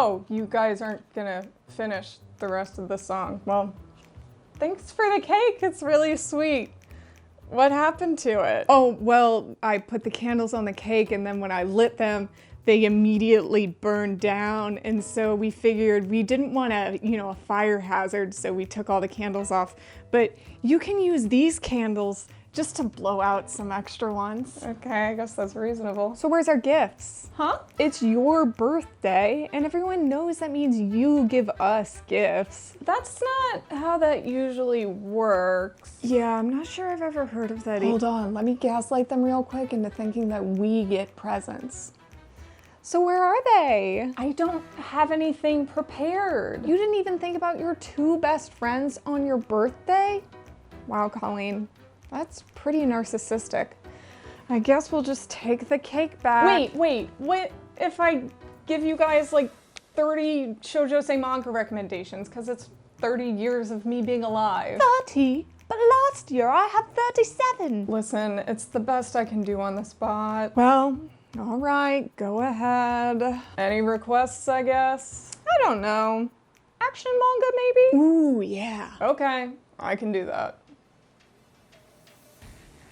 Oh, you guys aren't gonna finish the rest of the song. Well, thanks for the cake. It's really sweet. What happened to it? Oh, well, I put the candles on the cake, and then when I lit them, they immediately burned down. And so we figured we didn't want a fire hazard, so we took all the candles off. But you can use these candles just to blow out some extra ones. Okay, I guess that's reasonable. So where's our gifts? Huh? It's your birthday, and everyone knows that means you give us gifts. That's not how that usually works. Yeah, I'm not sure I've ever heard of that. Hold on, let me gaslight them real quick into thinking that we get presents. So where are they? I don't have anything prepared. You didn't even think about your two best friends on your birthday? Wow, Colleen. That's pretty narcissistic. I guess we'll just take the cake back. Wait, what if I give you guys like 30 shoujo manga recommendations because it's 30 years of me being alive? 30? But last year I had 37. Listen, it's the best I can do on the spot. Well, all right, go ahead. Any requests, I guess? I don't know. Action manga, maybe? Ooh, yeah. Okay, I can do that.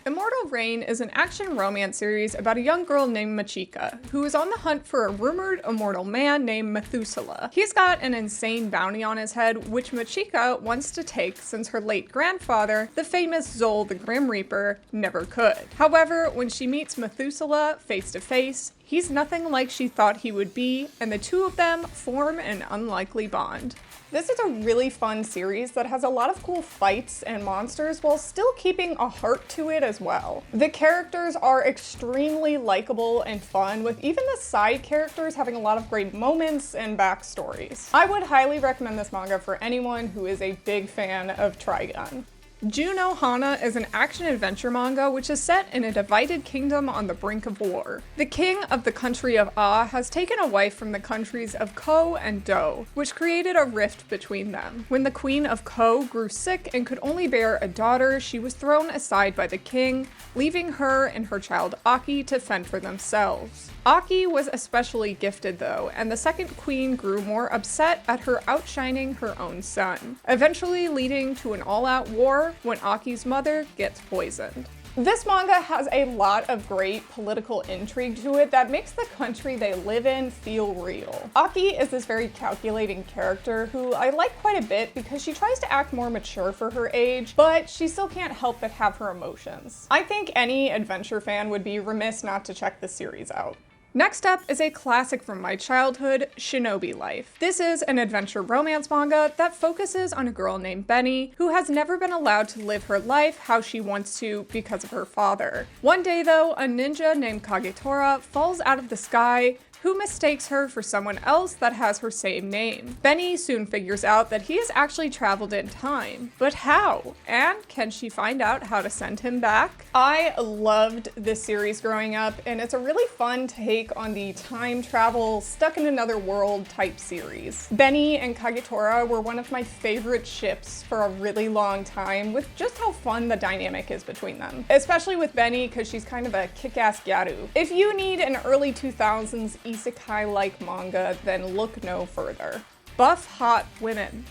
Immortal Rain is an action romance series about a young girl named Machika, who is on the hunt for a rumored immortal man named Methuselah. He's got an insane bounty on his head, which Machika wants to take since her late grandfather, the famous Zol the Grim Reaper, never could. However, when she meets Methuselah face to face, he's nothing like she thought he would be, and the two of them form an unlikely bond. This is a really fun series that has a lot of cool fights and monsters while still keeping a heart to it as well. The characters are extremely likable and fun, with even the side characters having a lot of great moments and backstories. I would highly recommend this manga for anyone who is a big fan of Trigun. Juno Hana is an action-adventure manga which is set in a divided kingdom on the brink of war. The king of the country of Ah has taken a wife from the countries of Ko and Do, which created a rift between them. When the queen of Ko grew sick and could only bear a daughter, she was thrown aside by the king, leaving her and her child Aki to fend for themselves. Aki was especially gifted though, and the second queen grew more upset at her outshining her own son, eventually leading to an all-out war when Aki's mother gets poisoned. This manga has a lot of great political intrigue to it that makes the country they live in feel real. Aki is this very calculating character who I like quite a bit because she tries to act more mature for her age, but she still can't help but have her emotions. I think any adventure fan would be remiss not to check this series out. Next up is a classic from my childhood, Shinobi Life. This is an adventure romance manga that focuses on a girl named Benny who has never been allowed to live her life how she wants to because of her father. One day though, a ninja named Kagetora falls out of the sky who mistakes her for someone else that has her same name. Benny soon figures out that he has actually traveled in time. But how? And can she find out how to send him back? I loved this series growing up, and it's a really fun take on the time travel, stuck in another world type series. Benny and Kagetora were one of my favorite ships for a really long time, with just how fun the dynamic is between them. Especially with Benny, because she's kind of a kick-ass gyaru. If you need an early 2000s isekai-like manga, then look no further. Buff Hot Women.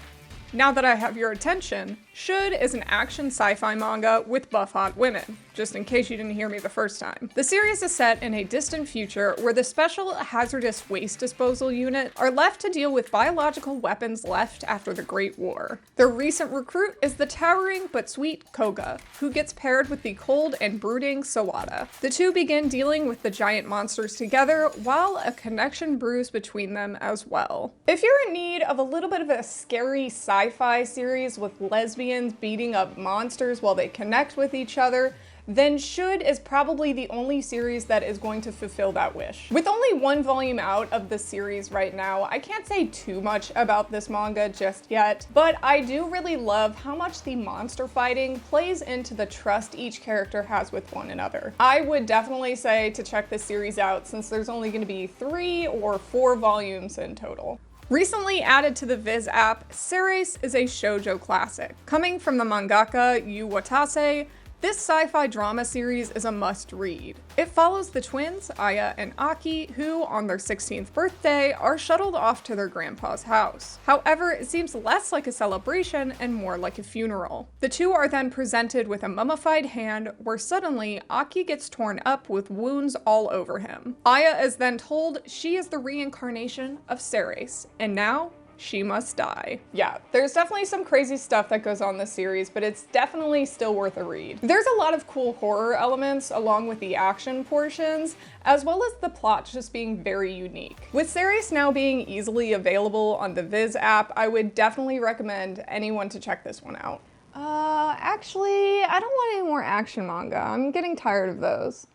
Now that I have your attention, Should is an action sci-fi manga with buff hot women, just in case you didn't hear me the first time. The series is set in a distant future where the Special Hazardous Waste Disposal Unit are left to deal with biological weapons left after the Great War. Their recent recruit is the towering but sweet Koga, who gets paired with the cold and brooding Sawada. The two begin dealing with the giant monsters together, while a connection brews between them as well. If you're in need of a little bit of a scary sci-fi series with lesbians beating up monsters while they connect with each other, then Should is probably the only series that is going to fulfill that wish. With only one volume out of the series right now, I can't say too much about this manga just yet, but I do really love how much the monster fighting plays into the trust each character has with one another. I would definitely say to check this series out since there's only going to be 3 or 4 volumes in total. Recently added to the Viz app, Ceres is a shoujo classic. Coming from the mangaka Yu Watase, This sci-fi drama series is a must-read. It follows the twins, Aya and Aki, who, on their 16th birthday, are shuttled off to their grandpa's house. However, it seems less like a celebration and more like a funeral. The two are then presented with a mummified hand, where suddenly Aki gets torn up with wounds all over him. Aya is then told she is the reincarnation of Ceres, and now she must die. Yeah, there's definitely some crazy stuff that goes on in this series, but it's definitely still worth a read. There's a lot of cool horror elements along with the action portions, as well as the plot just being very unique. With Ceres now being easily available on the Viz app, I would definitely recommend anyone to check this one out. Actually, I don't want any more action manga. I'm getting tired of those.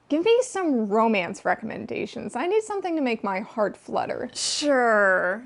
Give me some romance recommendations. I need something to make my heart flutter. Sure.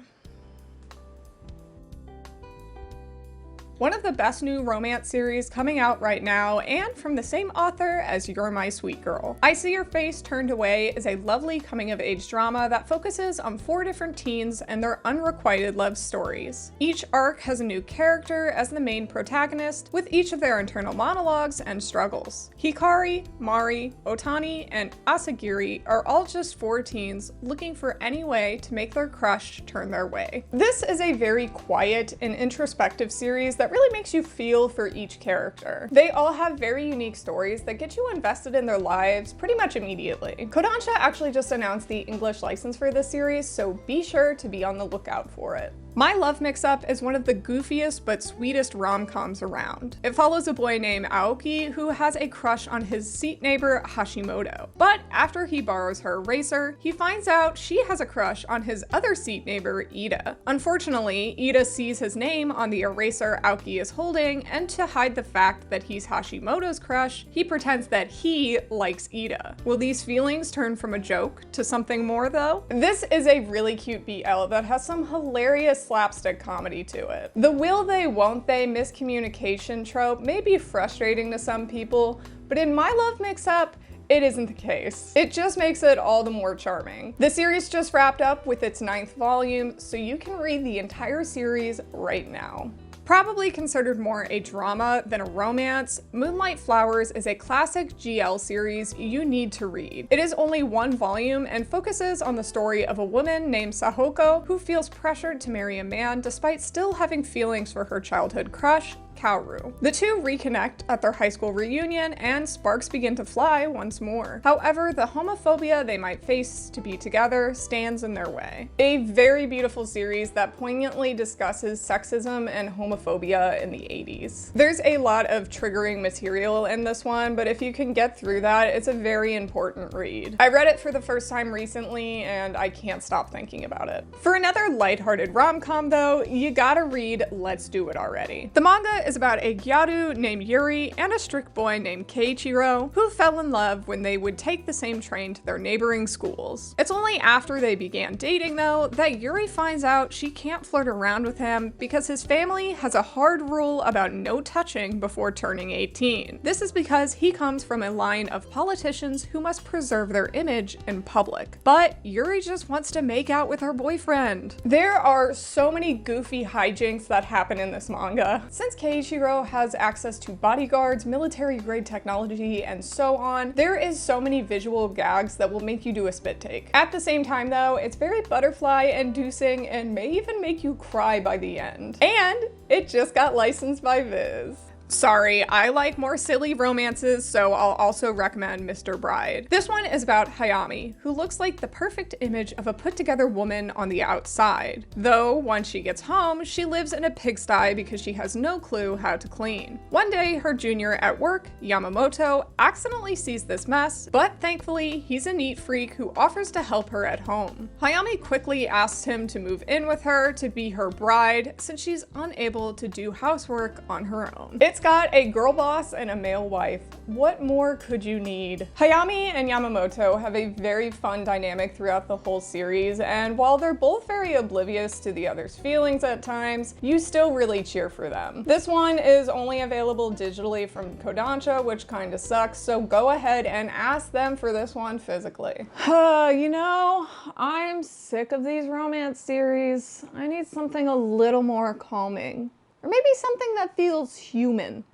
One of the best new romance series coming out right now, and from the same author as You're My Sweet Girl. I See Your Face Turned Away is a lovely coming-of-age drama that focuses on 4 different teens and their unrequited love stories. Each arc has a new character as the main protagonist, with each of their internal monologues and struggles. Hikari, Mari, Otani, and Asagiri are all just 4 teens looking for any way to make their crush turn their way. This is a very quiet and introspective series that really makes you feel for each character. They all have very unique stories that get you invested in their lives pretty much immediately. Kodansha actually just announced the English license for this series, so be sure to be on the lookout for it. My Love Mix-Up is one of the goofiest but sweetest rom-coms around. It follows a boy named Aoki who has a crush on his seat neighbor Hashimoto. But after he borrows her eraser, he finds out she has a crush on his other seat neighbor, Ida. Unfortunately, Ida sees his name on the eraser Aoki is holding, and to hide the fact that he's Hashimoto's crush, he pretends that he likes Ida. Will these feelings turn from a joke to something more though? This is a really cute BL that has some hilarious slapstick comedy to it. The will they, won't they miscommunication trope may be frustrating to some people, but in My Love Mix-Up, it isn't the case. It just makes it all the more charming. The series just wrapped up with its 9th volume, so you can read the entire series right now. Probably considered more a drama than a romance, Moonlight Flowers is a classic GL series you need to read. It is only 1 volume and focuses on the story of a woman named Sahoko who feels pressured to marry a man despite still having feelings for her childhood crush, Kaoru. The two reconnect at their high school reunion and sparks begin to fly once more. However, the homophobia they might face to be together stands in their way. A very beautiful series that poignantly discusses sexism and homophobia in the 80s. There's a lot of triggering material in this one, but if you can get through that, it's a very important read. I read it for the first time recently and I can't stop thinking about it. For another lighthearted rom-com though, you gotta read Let's Do It Already. The manga is about a gyaru named Yuri and a strict boy named Keiichiro who fell in love when they would take the same train to their neighboring schools. It's only after they began dating though that Yuri finds out she can't flirt around with him because his family has a hard rule about no touching before turning 18. This is because he comes from a line of politicians who must preserve their image in public. But Yuri just wants to make out with her boyfriend. There are so many goofy hijinks that happen in this manga. Since Keiichiro has access to bodyguards, military-grade technology, and so on, there is so many visual gags that will make you do a spit take. At the same time though, it's very butterfly-inducing and may even make you cry by the end. And it just got licensed by Viz. Sorry, I like more silly romances, so I'll also recommend Mr. Bride. This one is about Hayami, who looks like the perfect image of a put-together woman on the outside. Though, once she gets home, she lives in a pigsty because she has no clue how to clean. One day, her junior at work, Yamamoto, accidentally sees this mess, but thankfully, he's a neat freak who offers to help her at home. Hayami quickly asks him to move in with her to be her bride, since she's unable to do housework on her own. It's got a girl boss and a male wife. What more could you need? Hayami and Yamamoto have a very fun dynamic throughout the whole series, and while they're both very oblivious to the other's feelings at times, you still really cheer for them. This one is only available digitally from Kodansha, which kinda sucks, so go ahead and ask them for this one physically. You know, I'm sick of these romance series. I need something a little more calming. Or maybe something that feels human.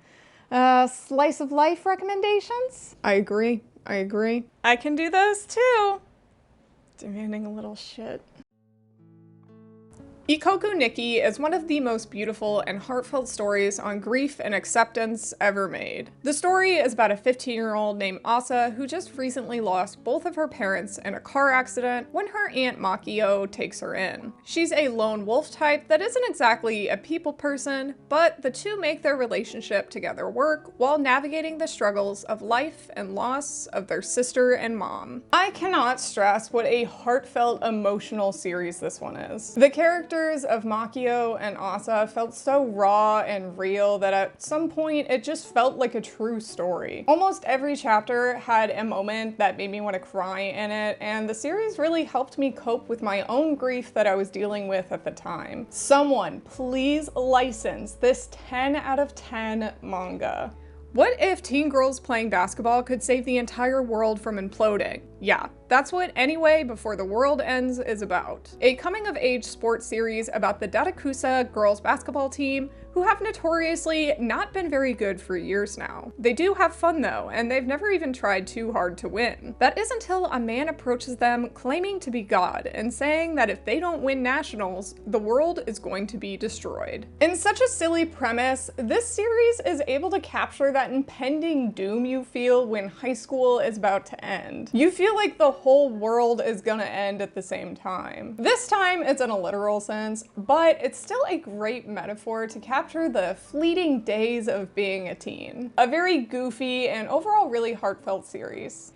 Slice of life recommendations? I agree. I can do those too. Demanding a little shit. Ikoku Nikki is one of the most beautiful and heartfelt stories on grief and acceptance ever made. The story is about a 15-year-old named Asa who just recently lost both of her parents in a car accident when her aunt Makio takes her in. She's a lone wolf type that isn't exactly a people person, but the two make their relationship together work while navigating the struggles of life and loss of their sister and mom. I cannot stress what a heartfelt, emotional series this one is. The characters of Makio and Asa felt so raw and real that at some point it just felt like a true story. Almost every chapter had a moment that made me want to cry in it, and the series really helped me cope with my own grief that I was dealing with at the time. Someone please license this 10 out of 10 manga. What if teen girls playing basketball could save the entire world from imploding? Yeah, that's what Anyway Before the World Ends is about. A coming-of-age sports series about the Datakusa girls basketball team who have notoriously not been very good for years now. They do have fun though, and they've never even tried too hard to win. That is until a man approaches them claiming to be God and saying that if they don't win nationals, the world is going to be destroyed. In such a silly premise, this series is able to capture that impending doom you feel when high school is about to end. You feel like the whole world is gonna end at the same time. This time it's in a literal sense, but it's still a great metaphor to capture the fleeting days of being a teen. A very goofy and overall really heartfelt series.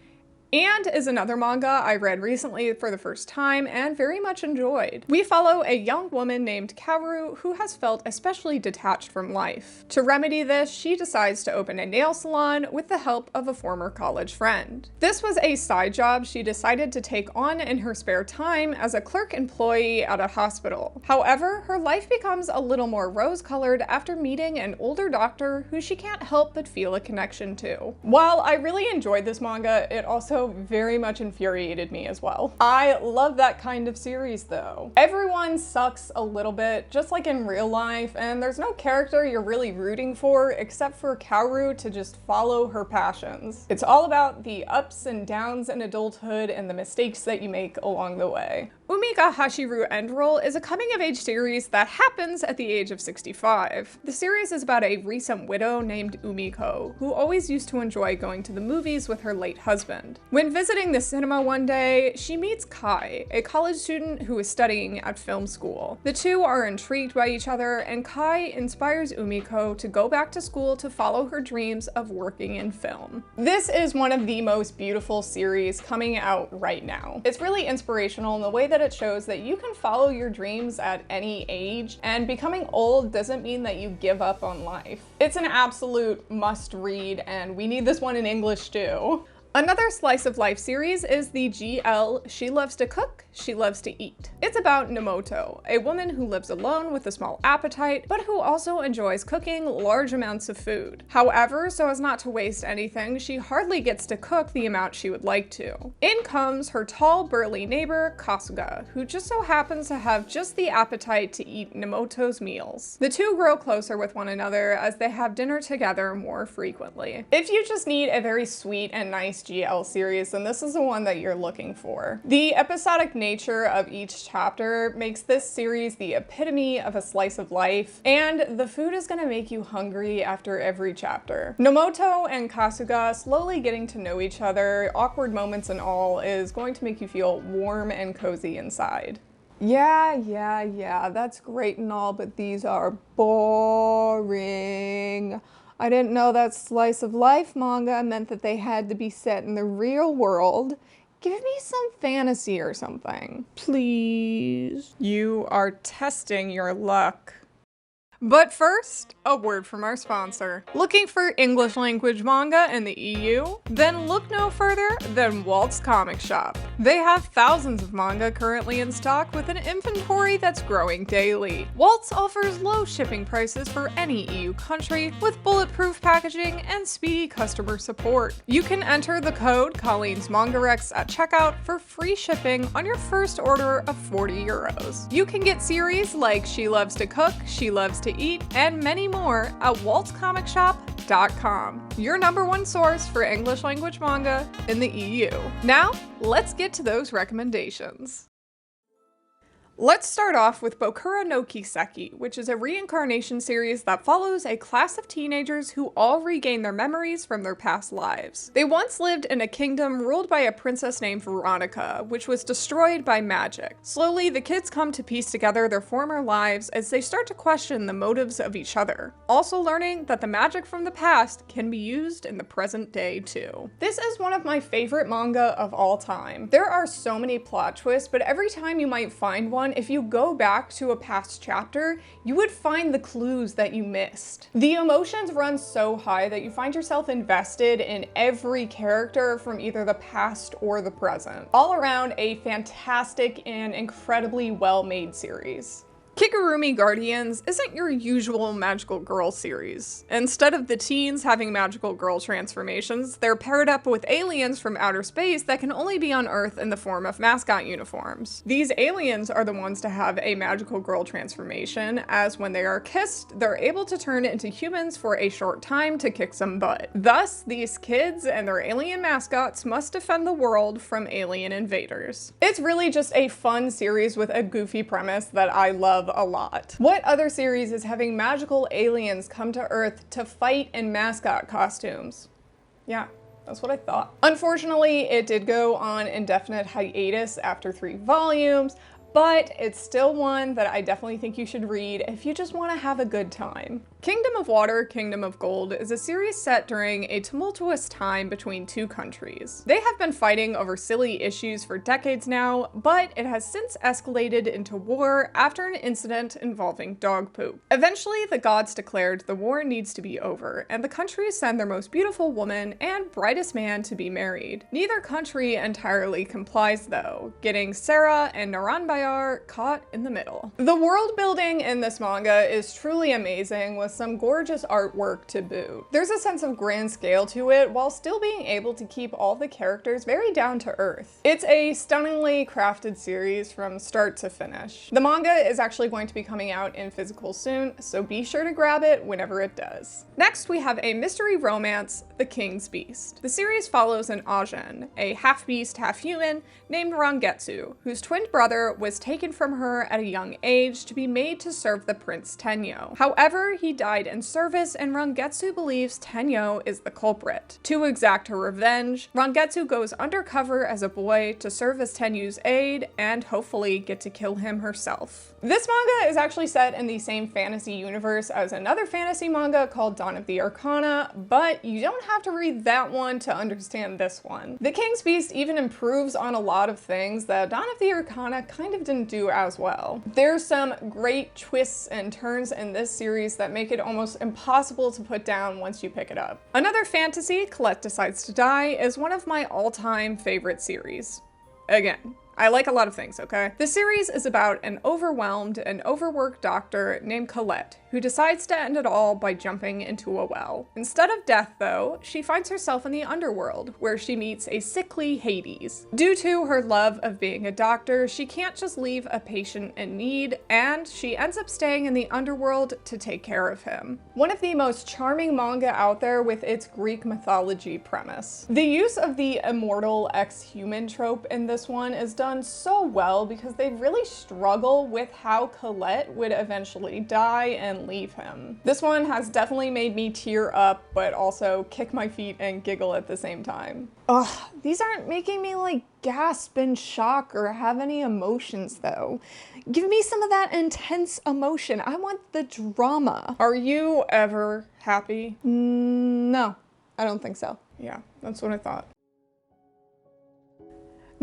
And is another manga I read recently for the first time and very much enjoyed. We follow a young woman named Kaoru who has felt especially detached from life. To remedy this, she decides to open a nail salon with the help of a former college friend. This was a side job she decided to take on in her spare time as a clerk employee at a hospital. However, her life becomes a little more rose-colored after meeting an older doctor who she can't help but feel a connection to. While I really enjoyed this manga, it also very much infuriated me as well. I love that kind of series though. Everyone sucks a little bit, just like in real life, and there's no character you're really rooting for except for Kaoru to just follow her passions. It's all about the ups and downs in adulthood and the mistakes that you make along the way. Umiga Hashiru End Roll is a coming-of-age series that happens at the age of 65. The series is about a recent widow named Umiko, who always used to enjoy going to the movies with her late husband. When visiting the cinema one day, she meets Kai, a college student who is studying at film school. The two are intrigued by each other, and Kai inspires Umiko to go back to school to follow her dreams of working in film. This is one of the most beautiful series coming out right now. It's really inspirational in the way that it shows that you can follow your dreams at any age, and becoming old doesn't mean that you give up on life. It's an absolute must read, and we need this one in English too. Another slice of life series is the GL She Loves to Cook, She Loves to Eat. It's about Nomoto, a woman who lives alone with a small appetite, but who also enjoys cooking large amounts of food. However, so as not to waste anything, she hardly gets to cook the amount she would like to. In comes her tall, burly neighbor, Kasuga, who just so happens to have just the appetite to eat Nomoto's meals. The two grow closer with one another as they have dinner together more frequently. If you just need a very sweet and nice GL series, then this is the one that you're looking for. The episodic nature of each chapter makes this series the epitome of a slice of life, and the food is gonna make you hungry after every chapter. Nomoto and Kasuga slowly getting to know each other, awkward moments and all, is going to make you feel warm and cozy inside. Yeah, that's great and all, but these are boring. I didn't know that slice of life manga meant that they had to be set in the real world. Give me some fantasy or something, please. You are testing your luck. But first, a word from our sponsor. Looking for English language manga in the EU? Then look no further than Walt's Comic Shop. They have thousands of manga currently in stock with an inventory that's growing daily. Waltz offers low shipping prices for any EU country with bulletproof packaging and speedy customer support. You can enter the code Colleen's MangaRex at checkout for free shipping on your first order of 40 euros. You can get series like She Loves to Cook, She Loves to Eat, and many more at waltzcomicshop.com, your #1 source for English language manga in the EU. Now, let's get to those recommendations. Let's start off with Bokura no Kiseki, which is a reincarnation series that follows a class of teenagers who all regain their memories from their past lives. They once lived in a kingdom ruled by a princess named Veronica, which was destroyed by magic. Slowly, the kids come to piece together their former lives as they start to question the motives of each other, also learning that the magic from the past can be used in the present day too. This is one of my favorite manga of all time. There are so many plot twists, but every time you might find one, if you go back to a past chapter, you would find the clues that you missed. The emotions run so high that you find yourself invested in every character from either the past or the present. All around, a fantastic and incredibly well-made series. Kigurumi Guardians isn't your usual magical girl series. Instead of the teens having magical girl transformations, they're paired up with aliens from outer space that can only be on Earth in the form of mascot uniforms. These aliens are the ones to have a magical girl transformation, as when they are kissed, they're able to turn into humans for a short time to kick some butt. Thus, these kids and their alien mascots must defend the world from alien invaders. It's really just a fun series with a goofy premise that I love a lot. What other series is having magical aliens come to Earth to fight in mascot costumes? Yeah, that's what I thought. Unfortunately, it did go on indefinite hiatus after 3 volumes, but it's still one that I definitely think you should read if you just want to have a good time. Kingdom of Water, Kingdom of Gold is a series set during a tumultuous time between 2 countries. They have been fighting over silly issues for decades now, but it has since escalated into war after an incident involving dog poop. Eventually, the gods declared the war needs to be over, and the countries send their most beautiful woman and brightest man to be married. Neither country entirely complies though, getting Sarah and Naranbayar caught in the middle. The world building in this manga is truly amazing, with some gorgeous artwork to boot. There's a sense of grand scale to it while still being able to keep all the characters very down to earth. It's a stunningly crafted series from start to finish. The manga is actually going to be coming out in physical soon, so be sure to grab it whenever it does. Next, we have a mystery romance, The King's Beast. The series follows an Ajin, a half-beast, half-human, named Rangetsu, whose twin brother was taken from her at a young age to be made to serve the Prince Tenyo. However, he died in service, and Rangetsu believes Tenyo is the culprit. To exact her revenge, Rangetsu goes undercover as a boy to serve as Tenyo's aide and hopefully get to kill him herself. This manga is actually set in the same fantasy universe as another fantasy manga called Dawn of the Arcana, but you don't have to read that one to understand this one. The King's Beast even improves on a lot of things that Dawn of the Arcana kind of didn't do as well. There's some great twists and turns in this series that make it almost impossible to put down once you pick it up. Another fantasy, Colette Decides to Die, is one of my all-time favorite series. Again, I like a lot of things, okay? The series is about an overwhelmed and overworked doctor named Colette, who decides to end it all by jumping into a well. Instead of death, though, she finds herself in the underworld, where she meets a sickly Hades. Due to her love of being a doctor, she can't just leave a patient in need, and she ends up staying in the underworld to take care of him. One of the most charming manga out there with its Greek mythology premise. The use of the immortal ex-human trope in this one is done so well because they really struggle with how Colette would eventually die and leave him. This one has definitely made me tear up, but also kick my feet and giggle at the same time. Ugh, these aren't making me like gasp in shock or have any emotions though. Give me some of that intense emotion. I want the drama. Are you ever happy? No, I don't think so. Yeah, that's what I thought.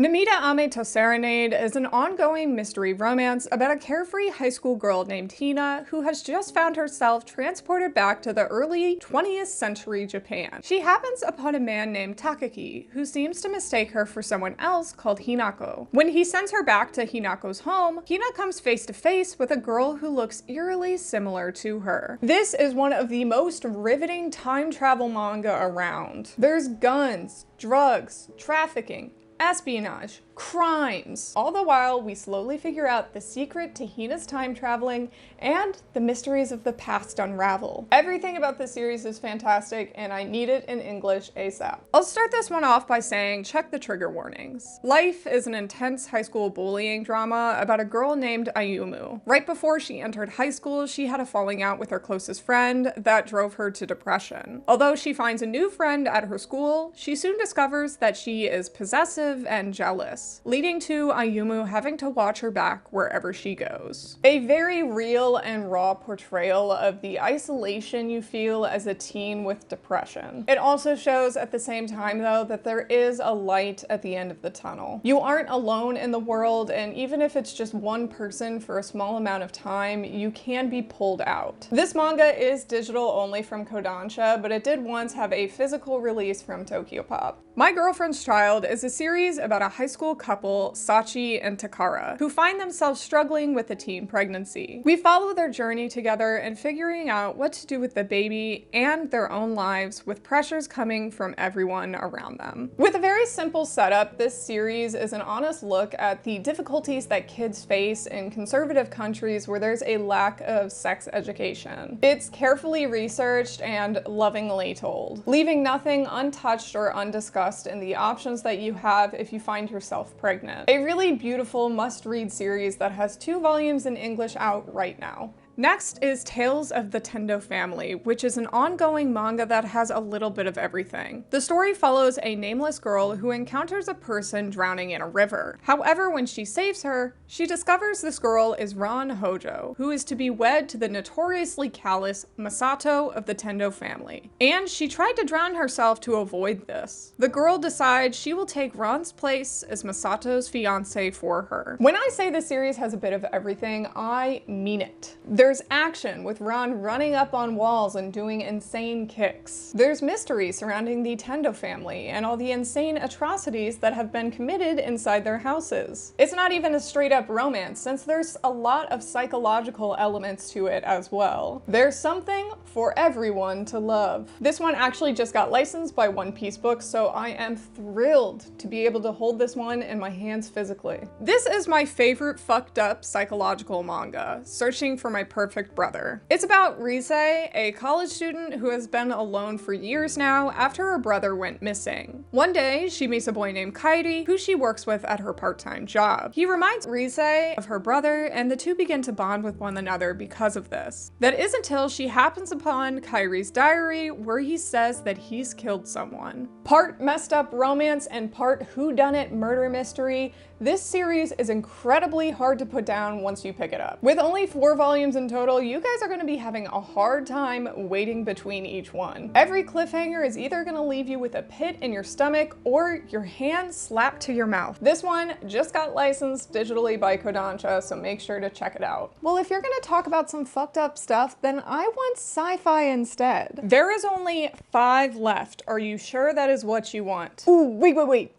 Namita Ame to Serenade is an ongoing mystery romance about a carefree high school girl named Hina who has just found herself transported back to the early 20th century Japan. She happens upon a man named Takaki who seems to mistake her for someone else called Hinako. When he sends her back to Hinako's home, Hina comes face to face with a girl who looks eerily similar to her. This is one of the most riveting time travel manga around. There's guns, drugs, trafficking, espionage, crimes. All the while, we slowly figure out the secret to Hina's time traveling and the mysteries of the past unravel. Everything about this series is fantastic and I need it in English ASAP. I'll start this one off by saying check the trigger warnings. Life is an intense high school bullying drama about a girl named Ayumu. Right before she entered high school, she had a falling out with her closest friend that drove her to depression. Although she finds a new friend at her school, she soon discovers that she is possessive and jealous, leading to Ayumu having to watch her back wherever she goes. A very real and raw portrayal of the isolation you feel as a teen with depression. It also shows at the same time though that there is a light at the end of the tunnel. You aren't alone in the world, and even if it's just one person for a small amount of time, you can be pulled out. This manga is digital only from Kodansha, but it did once have a physical release from Tokyopop. My Girlfriend's Child is a series about a high school couple, Sachi and Takara, who find themselves struggling with a teen pregnancy. We follow their journey together and figuring out what to do with the baby and their own lives with pressures coming from everyone around them. With a very simple setup, this series is an honest look at the difficulties that kids face in conservative countries where there's a lack of sex education. It's carefully researched and lovingly told, leaving nothing untouched or undiscussed in the options that you have if you find yourself pregnant. A really beautiful must-read series that has 2 volumes in English out right now. Next is Tales of the Tendo Family, which is an ongoing manga that has a little bit of everything. The story follows a nameless girl who encounters a person drowning in a river. However, when she saves her, she discovers this girl is Ran Hojo, who is to be wed to the notoriously callous Masato of the Tendo family. And she tried to drown herself to avoid this. The girl decides she will take Ran's place as Masato's fiancé for her. When I say this series has a bit of everything, I mean it. There's action with Ran running up on walls and doing insane kicks. There's mystery surrounding the Tendo family and all the insane atrocities that have been committed inside their houses. It's not even a straight up romance, since there's a lot of psychological elements to it as well. There's something for everyone to love. This one actually just got licensed by One Piece Books, so I am thrilled to be able to hold this one in my hands physically. This is my favorite fucked up psychological manga, Searching for My Perfect Brother. It's about Rise, a college student who has been alone for years now after her brother went missing. One day, she meets a boy named Kairi, who she works with at her part-time job. He reminds Rise of her brother, and the two begin to bond with one another because of this. That is until she happens upon Kairi's diary, where he says that he's killed someone. Part messed up romance and part whodunit murder mystery, this series is incredibly hard to put down once you pick it up. With only 4 volumes in total, you guys are going to be having a hard time waiting between each one. Every cliffhanger is either going to leave you with a pit in your stomach or your hand slapped to your mouth. This one just got licensed digitally by Kodansha, so make sure to check it out. Well, if you're going to talk about some fucked up stuff, then I want sci-fi instead. There is only 5 left. Are you sure that is what you want? Ooh, wait.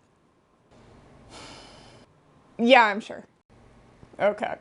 Yeah, I'm sure. Okay.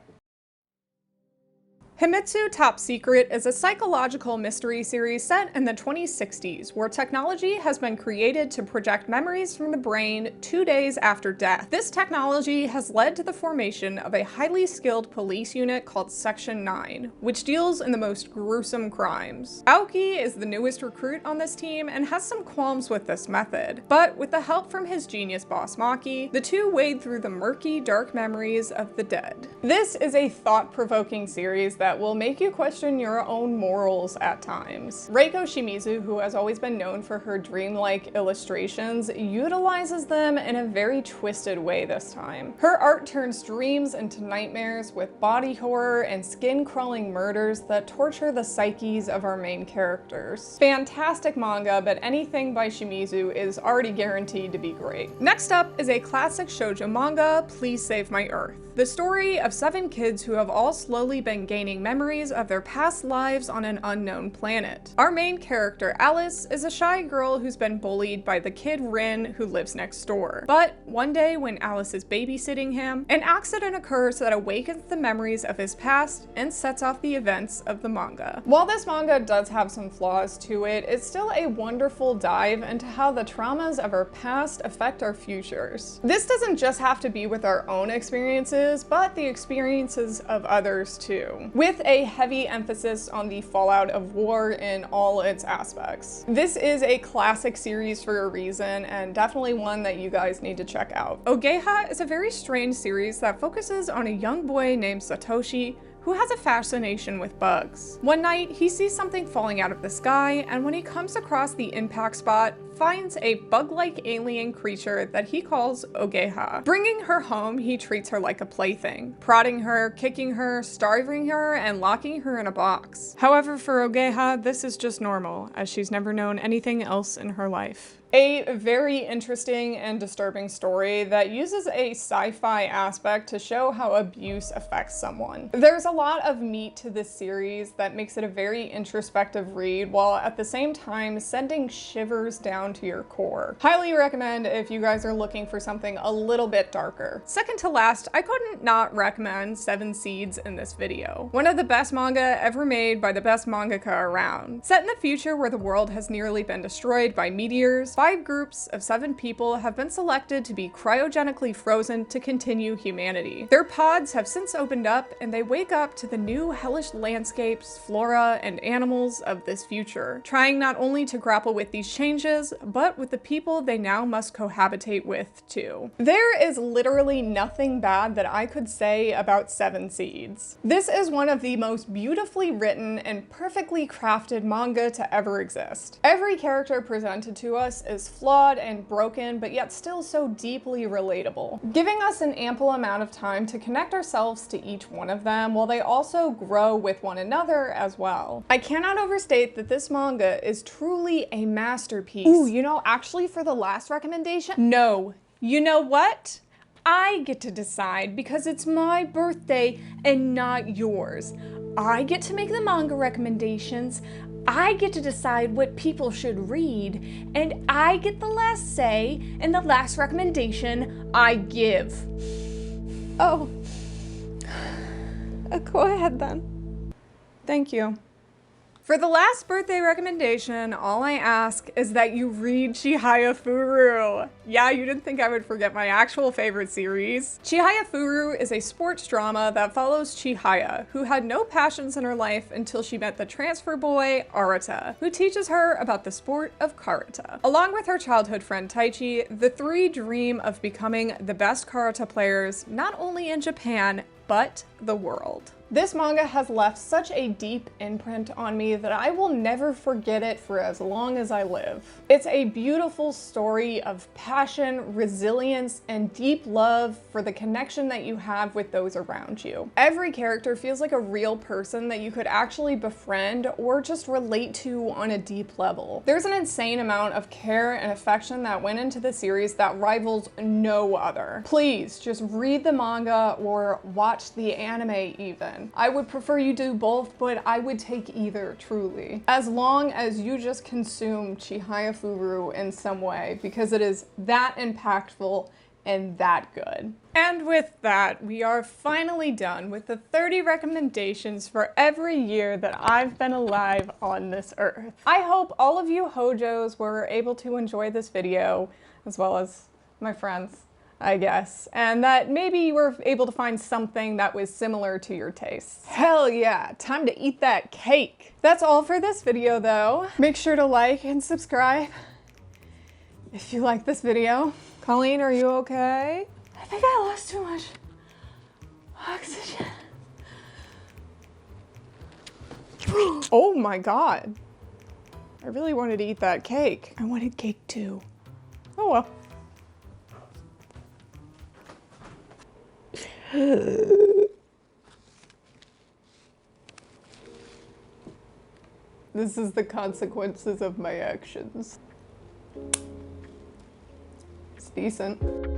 Himitsu Top Secret is a psychological mystery series set in the 2060s, where technology has been created to project memories from the brain 2 days after death. This technology has led to the formation of a highly skilled police unit called Section 9, which deals in the most gruesome crimes. Aoki is the newest recruit on this team and has some qualms with this method, but with the help from his genius boss Maki, the two wade through the murky, dark memories of the dead. This is a thought-provoking series that that will make you question your own morals at times. Reiko Shimizu, who has always been known for her dreamlike illustrations, utilizes them in a very twisted way this time. Her art turns dreams into nightmares with body horror and skin-crawling murders that torture the psyches of our main characters. Fantastic manga, but anything by Shimizu is already guaranteed to be great. Next up is a classic shoujo manga, Please Save My Earth. The story of 7 kids who have all slowly been gaining memories of their past lives on an unknown planet. Our main character, Alice, is a shy girl who's been bullied by the kid Rin who lives next door. But one day when Alice is babysitting him, an accident occurs that awakens the memories of his past and sets off the events of the manga. While this manga does have some flaws to it, it's still a wonderful dive into how the traumas of our past affect our futures. This doesn't just have to be with our own experiences, but the experiences of others too, with a heavy emphasis on the fallout of war in all its aspects. This is a classic series for a reason, and definitely one that you guys need to check out. Ogeha is a very strange series that focuses on a young boy named Satoshi who has a fascination with bugs. One night, he sees something falling out of the sky, and when he comes across the impact spot, finds a bug-like alien creature that he calls Ogeha. Bringing her home, he treats her like a plaything, prodding her, kicking her, starving her, and locking her in a box. However, for Ogeha, this is just normal, as she's never known anything else in her life. A very interesting and disturbing story that uses a sci-fi aspect to show how abuse affects someone. There's a lot of meat to this series that makes it a very introspective read, while at the same time sending shivers down to your core. Highly recommend if you guys are looking for something a little bit darker. Second to last, I couldn't not recommend 7 Seeds in this video. One of the best manga ever made by the best mangaka around. Set in the future where the world has nearly been destroyed by meteors, 5 groups of 7 people have been selected to be cryogenically frozen to continue humanity. Their pods have since opened up, and they wake up to the new hellish landscapes, flora, and animals of this future, trying not only to grapple with these changes, but with the people they now must cohabitate with too. There is literally nothing bad that I could say about 7 Seeds. This is one of the most beautifully written and perfectly crafted manga to ever exist. Every character presented to us is flawed and broken, but yet still so deeply relatable, giving us an ample amount of time to connect ourselves to each one of them, while they also grow with one another as well. I cannot overstate that this manga is truly a masterpiece. Ooh, you know, actually for the last recommendation, No. You know what? I get to decide because it's my birthday and not yours. I get to make the manga recommendations. I get to decide what people should read, and I get the last say in the last recommendation I give. oh, go ahead then. Thank you. For the last birthday recommendation, all I ask is that you read Chihaya Furu. Yeah, you didn't think I would forget my actual favorite series. Chihaya Furu is a sports drama that follows Chihaya, who had no passions in her life until she met the transfer boy, Arata, who teaches her about the sport of karate. Along with her childhood friend Taichi, the 3 dream of becoming the best karate players not only in Japan, but the world. This manga has left such a deep imprint on me that I will never forget it for as long as I live. It's a beautiful story of passion, resilience, and deep love for the connection that you have with those around you. Every character feels like a real person that you could actually befriend or just relate to on a deep level. There's an insane amount of care and affection that went into the series that rivals no other. Please just read the manga or watch the anime even. I would prefer you do both, but I would take either, truly. As long as you just consume Chihaya Furu in some way, because it is that impactful and that good. And with that, we are finally done with the 30 recommendations for every year that I've been alive on this earth. I hope all of you hojos were able to enjoy this video, as well as my friends, I guess, and that maybe you were able to find something that was similar to your tastes. Hell yeah, time to eat that cake. That's all for this video though. Make sure to like and subscribe if you like this video. Colleen, are you okay? I think I lost too much oxygen. Oh my god. I really wanted to eat that cake. I wanted cake too. Oh well. This is the consequences of my actions. It's decent.